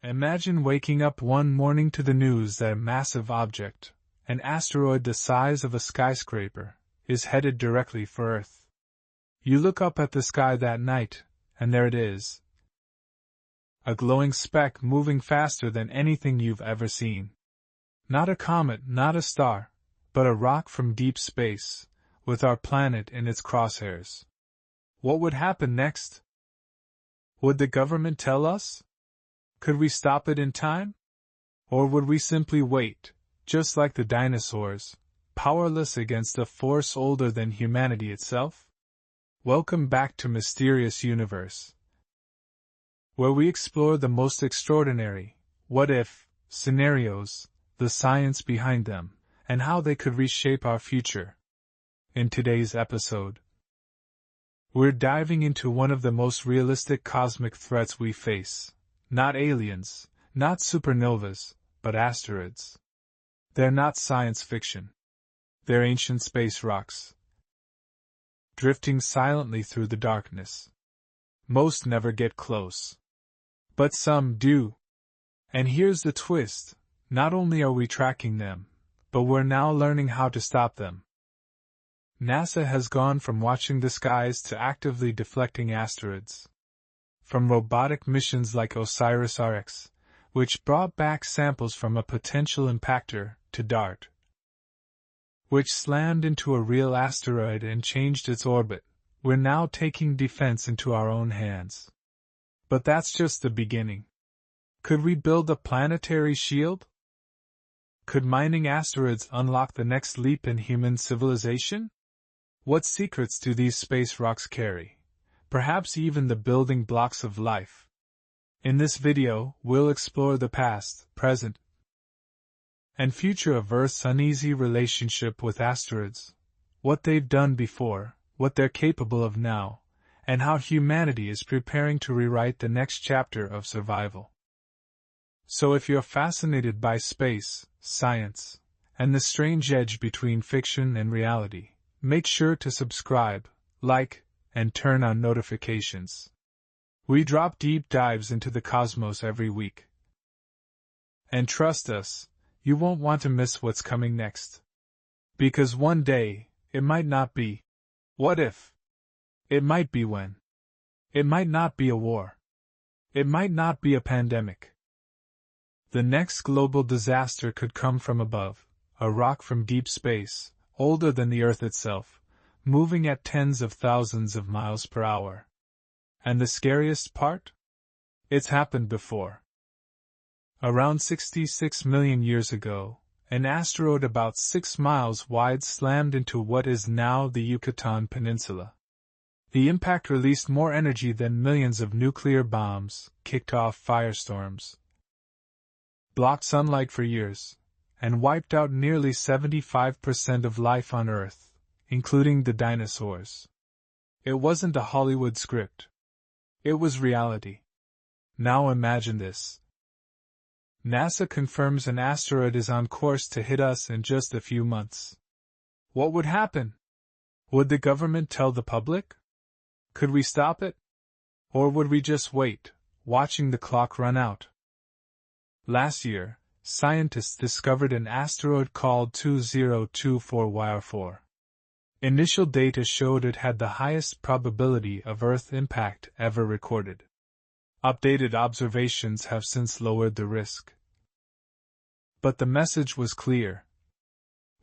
Imagine waking up one morning to the news that a massive object, an asteroid the size of a skyscraper, is headed directly for Earth. You look up at the sky that night, and there it is. A glowing speck moving faster than anything you've ever seen. Not a comet, not a star, but a rock from deep space, with our planet in its crosshairs. What would happen next? Would the government tell us? Could we stop it in time? Or would we simply wait, just like the dinosaurs, powerless against a force older than humanity itself? Welcome back to Mysterious Universe, where we explore the most extraordinary, what-if, scenarios, the science behind them, and how they could reshape our future. In today's episode, we're diving into one of the most realistic cosmic threats we face. Not aliens, not supernovas, but asteroids. They're not science fiction. They're ancient space rocks, drifting silently through the darkness. Most never get close, but some do. And here's the twist, not only are we tracking them, but we're now learning how to stop them. NASA has gone from watching the skies to actively deflecting asteroids. From robotic missions like OSIRIS-REx, which brought back samples from a potential impactor, to DART, which slammed into a real asteroid and changed its orbit, we're now taking defense into our own hands. But that's just the beginning. Could we build a planetary shield? Could mining asteroids unlock the next leap in human civilization? What secrets do these space rocks carry? Perhaps even the building blocks of life. In this video, we'll explore the past, present, and future of Earth's uneasy relationship with asteroids, what they've done before, what they're capable of now, and how humanity is preparing to rewrite the next chapter of survival. So if you're fascinated by space, science, and the strange edge between fiction and reality, make sure to subscribe, like, and turn on notifications. We drop deep dives into the cosmos every week. And trust us, you won't want to miss what's coming next. Because one day, it might not be. What if? It might be when. It might not be a war. It might not be a pandemic. The next global disaster could come from above, a rock from deep space, older than the Earth itself, moving at tens of thousands of miles per hour. And the scariest part? It's happened before. Around 66 million years ago, an asteroid about 6 miles wide slammed into what is now the Yucatan Peninsula. The impact released more energy than millions of nuclear bombs, kicked off firestorms, blocked sunlight for years, and wiped out nearly 75% of life on Earth, including the dinosaurs. It wasn't a Hollywood script. It was reality. Now imagine this. NASA confirms an asteroid is on course to hit us in just a few months. What would happen? Would the government tell the public? Could we stop it? Or would we just wait, watching the clock run out? Last year, scientists discovered an asteroid called 2024YR4. Initial data showed it had the highest probability of Earth impact ever recorded. Updated observations have since lowered the risk. But the message was clear.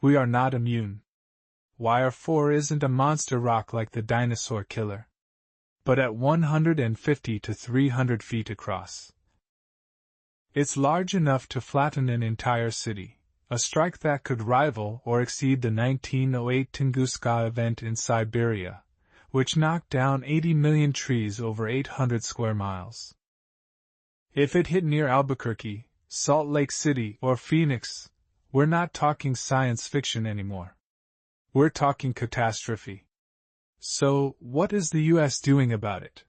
We are not immune. YR4 isn't a monster rock like the dinosaur killer, but at 150 to 300 feet across. It's large enough to flatten an entire city. A strike that could rival or exceed the 1908 Tunguska event in Siberia, which knocked down 80 million trees over 800 square miles. If it hit near Albuquerque, Salt Lake City, or Phoenix, we're not talking science fiction anymore. We're talking catastrophe. So, what is the US doing about it?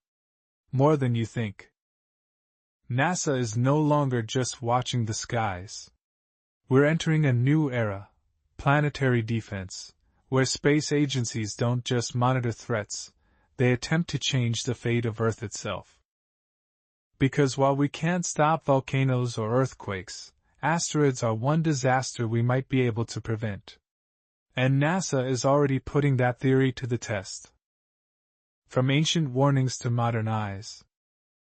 More than you think. NASA is no longer just watching the skies. We're entering a new era, planetary defense, where space agencies don't just monitor threats, they attempt to change the fate of Earth itself. Because while we can't stop volcanoes or earthquakes, asteroids are one disaster we might be able to prevent. And NASA is already putting that theory to the test. From ancient warnings to modern eyes.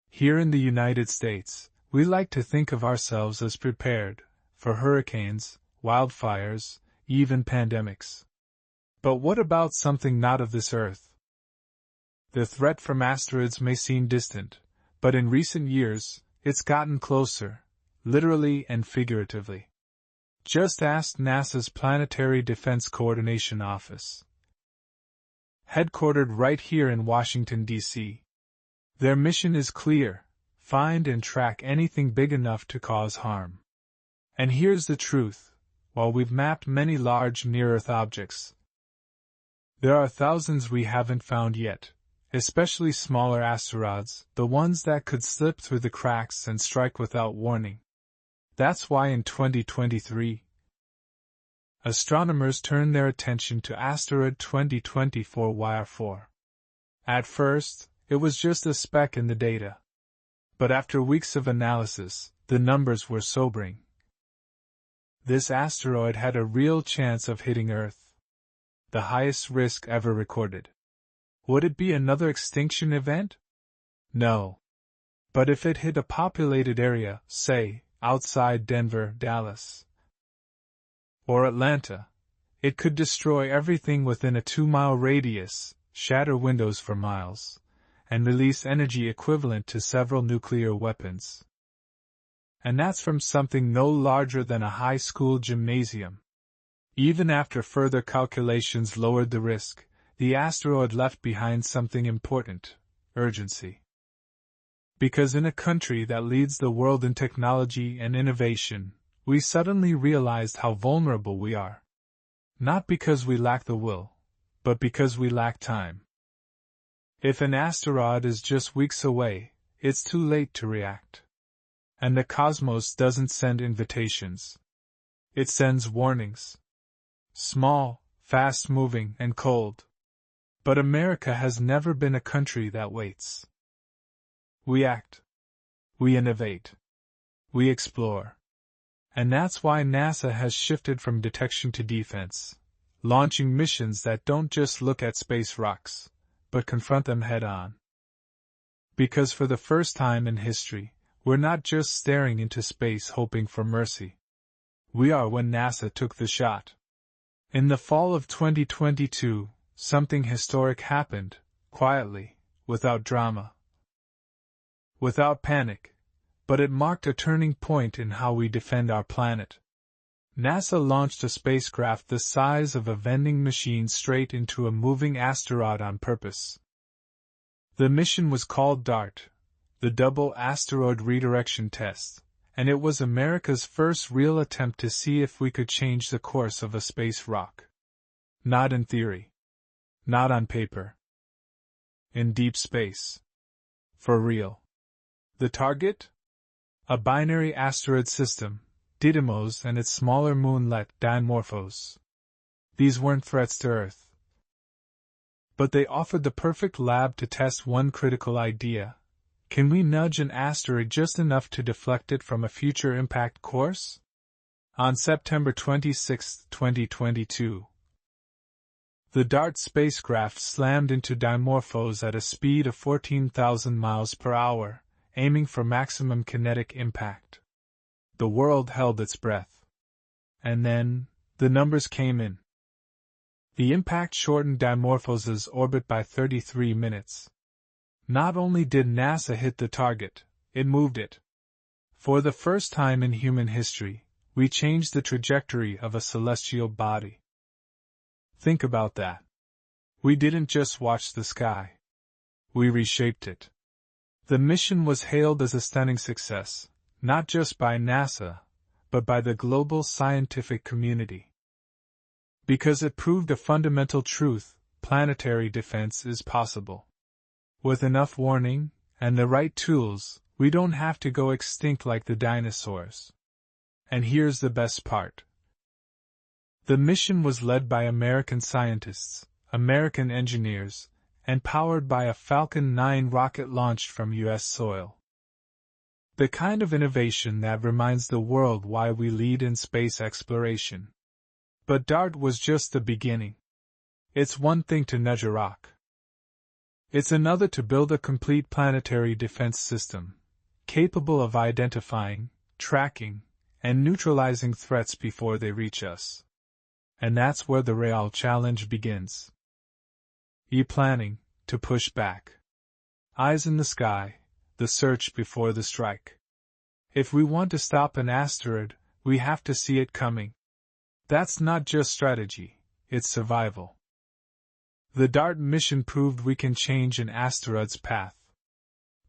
Here in the United States, we like to think of ourselves as prepared for hurricanes, wildfires, even pandemics. But what about something not of this earth? The threat from asteroids may seem distant, but in recent years, it's gotten closer, literally and figuratively. Just ask NASA's Planetary Defense Coordination Office. Headquartered right here in Washington, D.C. Their mission is clear: find and track anything big enough to cause harm. And here's the truth: while we've mapped many large near-Earth objects, there are thousands we haven't found yet, especially smaller asteroids, the ones that could slip through the cracks and strike without warning. That's why in 2023, astronomers turned their attention to Asteroid 2024 YR4. At first, it was just a speck in the data. But after weeks of analysis, the numbers were sobering. This asteroid had a real chance of hitting Earth. The highest risk ever recorded. Would it be another extinction event? No. But if it hit a populated area, say, outside Denver, Dallas, or Atlanta, it could destroy everything within a 2-mile radius, shatter windows for miles, and release energy equivalent to several nuclear weapons. And that's from something no larger than a high school gymnasium. Even after further calculations lowered the risk, the asteroid left behind something important: urgency. Because in a country that leads the world in technology and innovation, we suddenly realized how vulnerable we are. Not because we lack the will, but because we lack time. If an asteroid is just weeks away, it's too late to react. And the cosmos doesn't send invitations. It sends warnings. Small, fast-moving, and cold. But America has never been a country that waits. We act. We innovate. We explore. And that's why NASA has shifted from detection to defense, launching missions that don't just look at space rocks, but confront them head-on. Because for the first time in history, we're not just staring into space hoping for mercy. We are when NASA took the shot. In the fall of 2022, something historic happened, quietly, without drama. Without panic, but it marked a turning point in how we defend our planet. NASA launched a spacecraft the size of a vending machine straight into a moving asteroid on purpose. The mission was called DART, the Double Asteroid Redirection Test, and it was America's first real attempt to see if we could change the course of a space rock. Not in theory. Not on paper. In deep space. For real. The target? A binary asteroid system, Didymos, and its smaller moonlet, Dimorphos. These weren't threats to Earth. But they offered the perfect lab to test one critical idea. Can we nudge an asteroid just enough to deflect it from a future impact course? On September 26, 2022, the DART spacecraft slammed into Dimorphos at a speed of 14,000 miles per hour, aiming for maximum kinetic impact. The world held its breath. And then, the numbers came in. The impact shortened Dimorphos' orbit by 33 minutes. Not only did NASA hit the target, it moved it. For the first time in human history, we changed the trajectory of a celestial body. Think about that. We didn't just watch the sky. We reshaped it. The mission was hailed as a stunning success, not just by NASA, but by the global scientific community. Because it proved a fundamental truth: planetary defense is possible. With enough warning, and the right tools, we don't have to go extinct like the dinosaurs. And here's the best part. The mission was led by American scientists, American engineers, and powered by a Falcon 9 rocket launched from U.S. soil. The kind of innovation that reminds the world why we lead in space exploration. But DART was just the beginning. It's one thing to nudge a rock. It's another to build a complete planetary defense system, capable of identifying, tracking, and neutralizing threats before they reach us. And that's where the real challenge begins. Planning to push back. Eyes in the sky, the search before the strike. If we want to stop an asteroid, we have to see it coming. That's not just strategy, it's survival. The DART mission proved we can change an asteroid's path.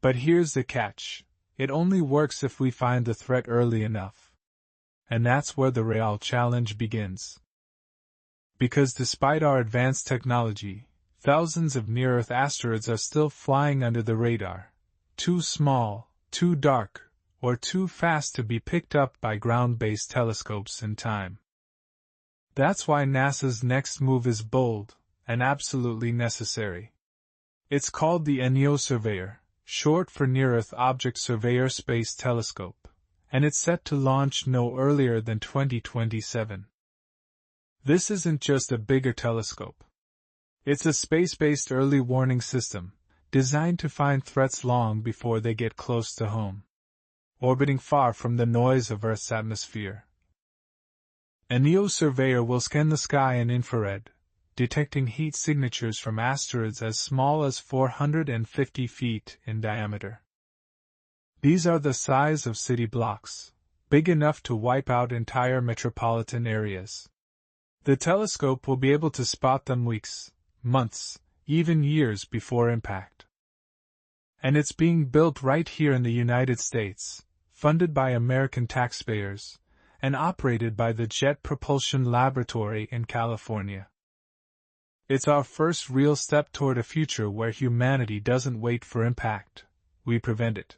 But here's the catch. It only works if we find the threat early enough. And that's where the real challenge begins. Because despite our advanced technology, thousands of near-Earth asteroids are still flying under the radar, too small, too dark, or too fast to be picked up by ground-based telescopes in time. That's why NASA's next move is bold and absolutely necessary. It's called the NEO Surveyor, short for Near-Earth Object Surveyor Space Telescope, and it's set to launch no earlier than 2027. This isn't just a bigger telescope. It's a space-based early warning system, designed to find threats long before they get close to home, orbiting far from the noise of Earth's atmosphere. A NEO Surveyor will scan the sky in infrared, detecting heat signatures from asteroids as small as 450 feet in diameter. These are the size of city blocks, big enough to wipe out entire metropolitan areas. The telescope will be able to spot them weeks, months, even years before impact. And it's being built right here in the United States, funded by American taxpayers, and operated by the Jet Propulsion Laboratory in California. It's our first real step toward a future where humanity doesn't wait for impact, we prevent it.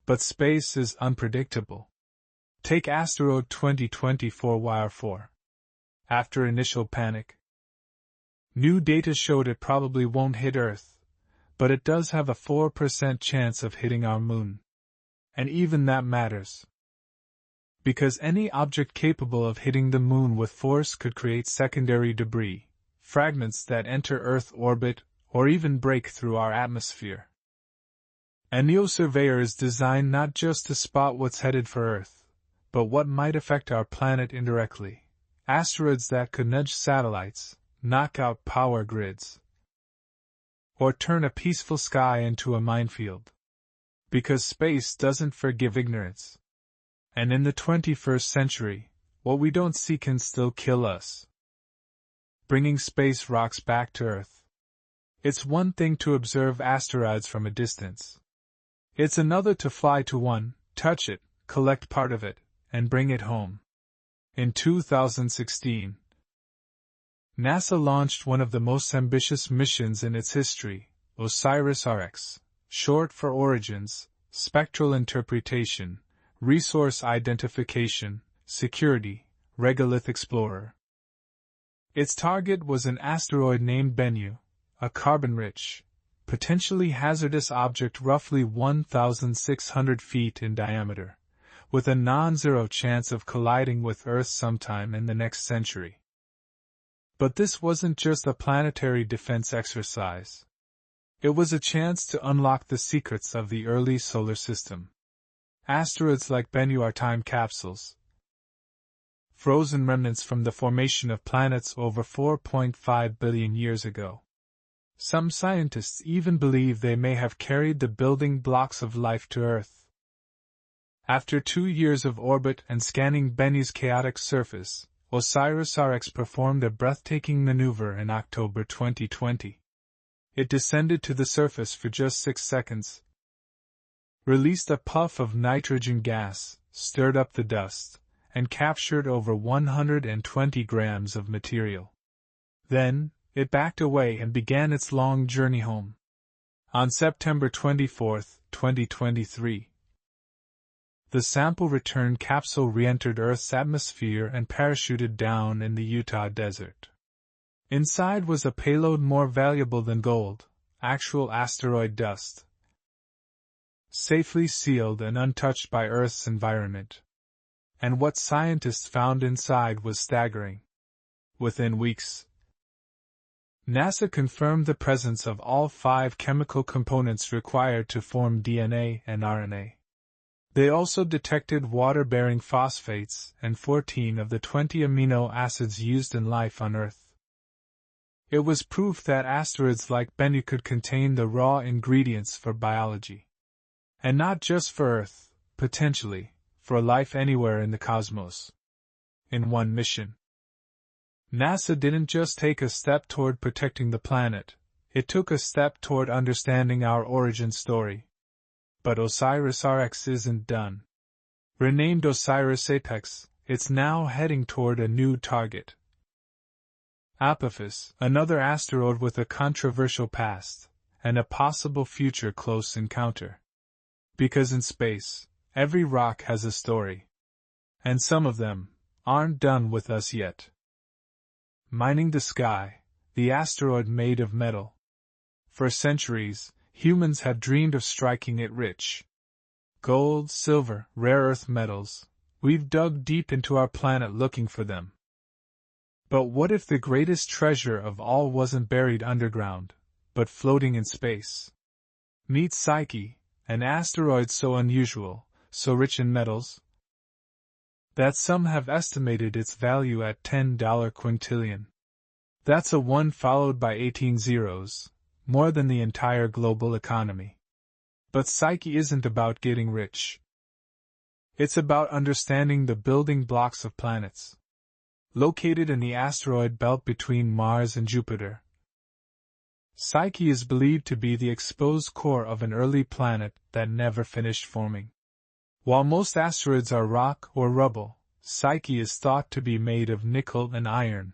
But space is unpredictable. Take Asteroid 2024 WIRE-4. After initial panic, new data showed it probably won't hit Earth, but it does have a 4% chance of hitting our moon. And even that matters. Because any object capable of hitting the moon with force could create secondary debris, fragments that enter Earth orbit or even break through our atmosphere. A NEO Surveyor is designed not just to spot what's headed for Earth, but what might affect our planet indirectly. Asteroids that could nudge satellites, knock out power grids, or turn a peaceful sky into a minefield. Because space doesn't forgive ignorance. And in the 21st century, what we don't see can still kill us. Bringing space rocks back to Earth. It's one thing to observe asteroids from a distance. It's another to fly to one, touch it, collect part of it, and bring it home. In 2016, NASA launched one of the most ambitious missions in its history, OSIRIS-REx, short for Origins, Spectral Interpretation, Resource Identification, Security, Regolith Explorer. Its target was an asteroid named Bennu, a carbon-rich, potentially hazardous object roughly 1,600 feet in diameter, with a non-zero chance of colliding with Earth sometime in the next century. But this wasn't just a planetary defense exercise. It was a chance to unlock the secrets of the early solar system. Asteroids like Bennu are time capsules, frozen remnants from the formation of planets over 4.5 billion years ago. Some scientists even believe they may have carried the building blocks of life to Earth. After 2 years of orbit and scanning Bennu's chaotic surface, OSIRIS-REx performed a breathtaking maneuver in October 2020. It descended to the surface for just 6 seconds, released a puff of nitrogen gas, stirred up the dust, and captured over 120 grams of material. Then, it backed away and began its long journey home. On September 24, 2023, the sample-return capsule re-entered Earth's atmosphere and parachuted down in the Utah desert. Inside was a payload more valuable than gold, actual asteroid dust. safely sealed and untouched by Earth's environment. And what scientists found inside was staggering. Within weeks, NASA confirmed the presence of all 5 chemical components required to form DNA and RNA. They also detected water-bearing phosphates and 14 of the 20 amino acids used in life on Earth. It was proof that asteroids like Bennu could contain the raw ingredients for biology. And not just for Earth, potentially, for life anywhere in the cosmos. In one mission, NASA didn't just take a step toward protecting the planet, it took a step toward understanding our origin story. But OSIRIS-REx isn't done. Renamed OSIRIS-REx, it's now heading toward a new target. Apophis, another asteroid with a controversial past, and a possible future close encounter. Because in space, every rock has a story. And some of them aren't done with us yet. Mining the sky, the asteroid made of metal. For centuries, humans have dreamed of striking it rich. Gold, silver, rare earth metals, we've dug deep into our planet looking for them. But what if the greatest treasure of all wasn't buried underground, but floating in space? Meet Psyche, an asteroid so unusual, so rich in metals, that some have estimated its value at $10 quintillion. That's a 1 followed by 18 zeros, more than the entire global economy. But Psyche isn't about getting rich. It's about understanding the building blocks of planets. Located in the asteroid belt between Mars and Jupiter, Psyche is believed to be the exposed core of an early planet that never finished forming. While most asteroids are rock or rubble, Psyche is thought to be made of nickel and iron,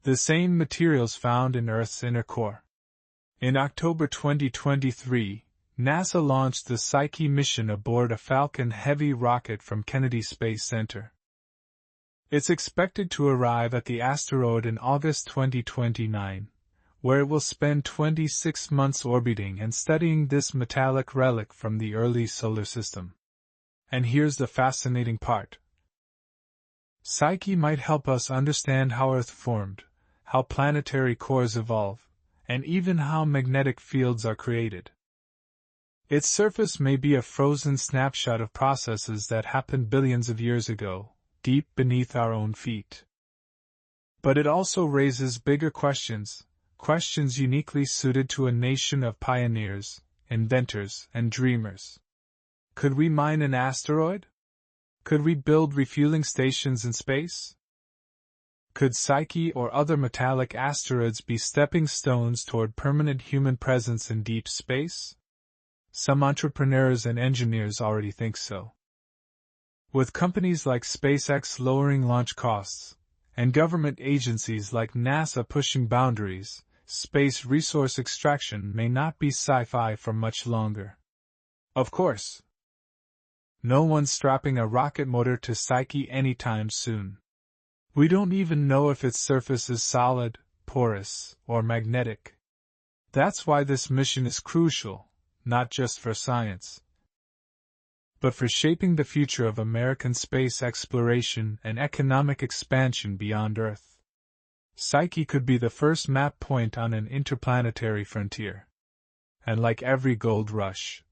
the same materials found in Earth's inner core. In October 2023, NASA launched the Psyche mission aboard a Falcon Heavy rocket from Kennedy Space Center. It's expected to arrive at the asteroid in August 2029, where it will spend 26 months orbiting and studying this metallic relic from the early solar system. And here's the fascinating part. Psyche might help us understand how Earth formed, how planetary cores evolve, and even how magnetic fields are created. Its surface may be a frozen snapshot of processes that happened billions of years ago, deep beneath our own feet. But it also raises bigger questions, questions uniquely suited to a nation of pioneers, inventors, and dreamers. Could we mine an asteroid? Could we build refueling stations in space? Could Psyche or other metallic asteroids be stepping stones toward permanent human presence in deep space? Some entrepreneurs and engineers already think so. With companies like SpaceX lowering launch costs, and government agencies like NASA pushing boundaries, space resource extraction may not be sci-fi for much longer. Of course, no one's strapping a rocket motor to Psyche anytime soon. We don't even know if its surface is solid, porous, or magnetic. That's why this mission is crucial, not just for science, but for shaping the future of American space exploration and economic expansion beyond Earth. Psyche could be the first map point on an interplanetary frontier. And like every gold rush,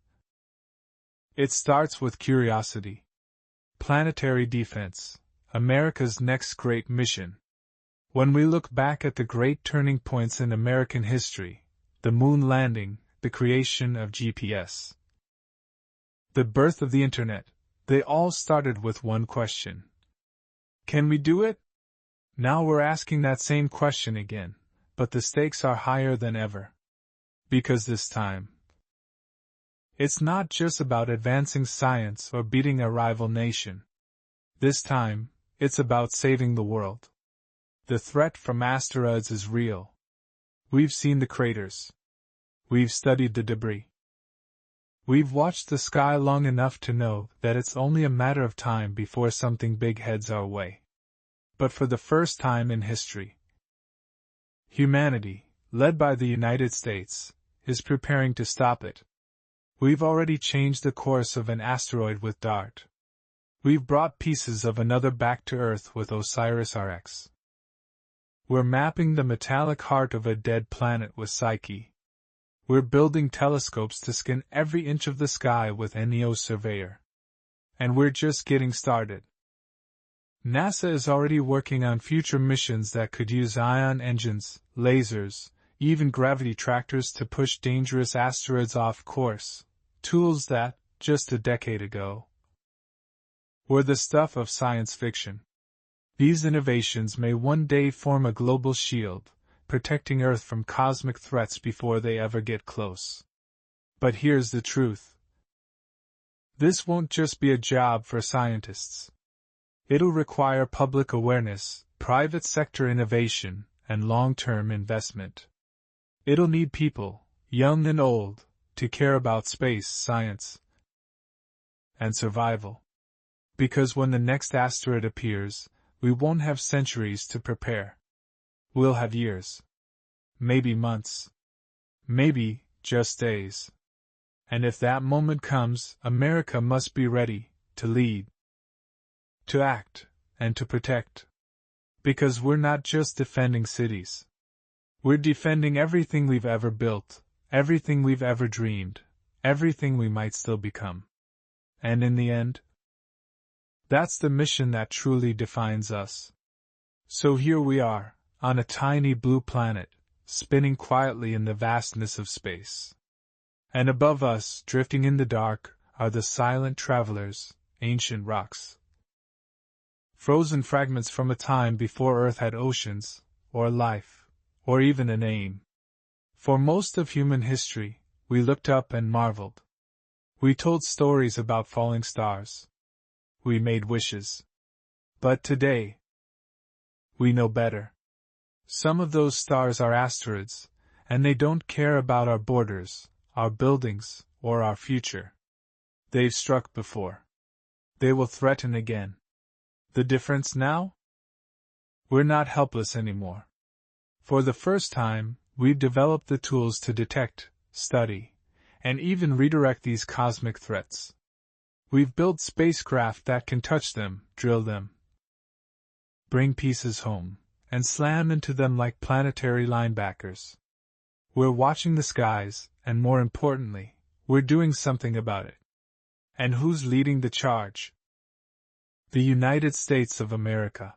it starts with curiosity. Planetary defense, America's next great mission. When we look back at the great turning points in American history, the moon landing, the creation of GPS, the birth of the Internet, they all started with one question. Can we do it? Now we're asking that same question again, but the stakes are higher than ever. Because this time, it's not just about advancing science or beating a rival nation. This time, it's about saving the world. The threat from asteroids is real. We've seen the craters. We've studied the debris. We've watched the sky long enough to know that it's only a matter of time before something big heads our way. But for the first time in history, humanity, led by the United States, is preparing to stop it. We've already changed the course of an asteroid with DART. We've brought pieces of another back to Earth with OSIRIS-REx. We're mapping the metallic heart of a dead planet with Psyche. We're building telescopes to scan every inch of the sky with NEO Surveyor. And we're just getting started. NASA is already working on future missions that could use ion engines, lasers, even gravity tractors to push dangerous asteroids off course, tools that, just a decade ago, were the stuff of science fiction. These innovations may one day form a global shield, protecting Earth from cosmic threats before they ever get close. But here's the truth. This won't just be a job for scientists. It'll require public awareness, private sector innovation, and long-term investment. It'll need people, young and old, to care about space, science, and survival. Because when the next asteroid appears, we won't have centuries to prepare. We'll have years. Maybe months. Maybe just days. And if that moment comes, America must be ready to lead, to act, and to protect. Because we're not just defending cities. We're defending everything we've ever built, everything we've ever dreamed, everything we might still become. And in the end, that's the mission that truly defines us. So here we are, on a tiny blue planet, spinning quietly in the vastness of space. And above us, drifting in the dark, are the silent travelers, ancient rocks. Frozen fragments from a time before Earth had oceans, or life, or even a name. For most of human history, we looked up and marveled. We told stories about falling stars. We made wishes. But today, we know better. Some of those stars are asteroids, and they don't care about our borders, our buildings, or our future. They've struck before. They will threaten again. The difference now? We're not helpless anymore. For the first time, we've developed the tools to detect, study, and even redirect these cosmic threats. We've built spacecraft that can touch them, drill them, bring pieces home, and slam into them like planetary linebackers. We're watching the skies, and more importantly, we're doing something about it. And who's leading the charge? The United States of America.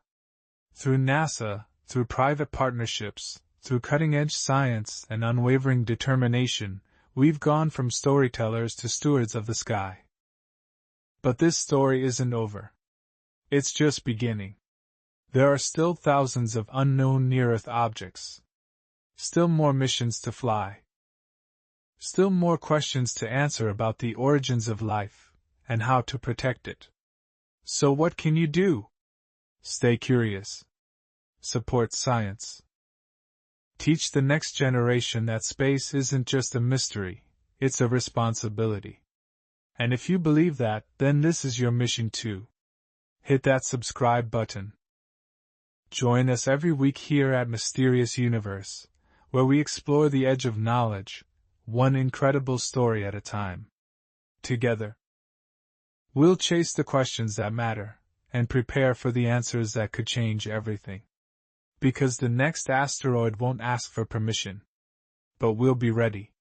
Through NASA, through private partnerships, through cutting-edge science and unwavering determination, we've gone from storytellers to stewards of the sky. But this story isn't over. It's just beginning. There are still thousands of unknown near-Earth objects. Still more missions to fly. Still more questions to answer about the origins of life, and how to protect it. So what can you do? Stay curious. Support science. Teach the next generation that space isn't just a mystery, it's a responsibility. And if you believe that, then this is your mission too. Hit that subscribe button. Join us every week here at Mysterious Universe, where we explore the edge of knowledge, one incredible story at a time. Together, we'll chase the questions that matter, and prepare for the answers that could change everything. Because the next asteroid won't ask for permission. But we'll be ready.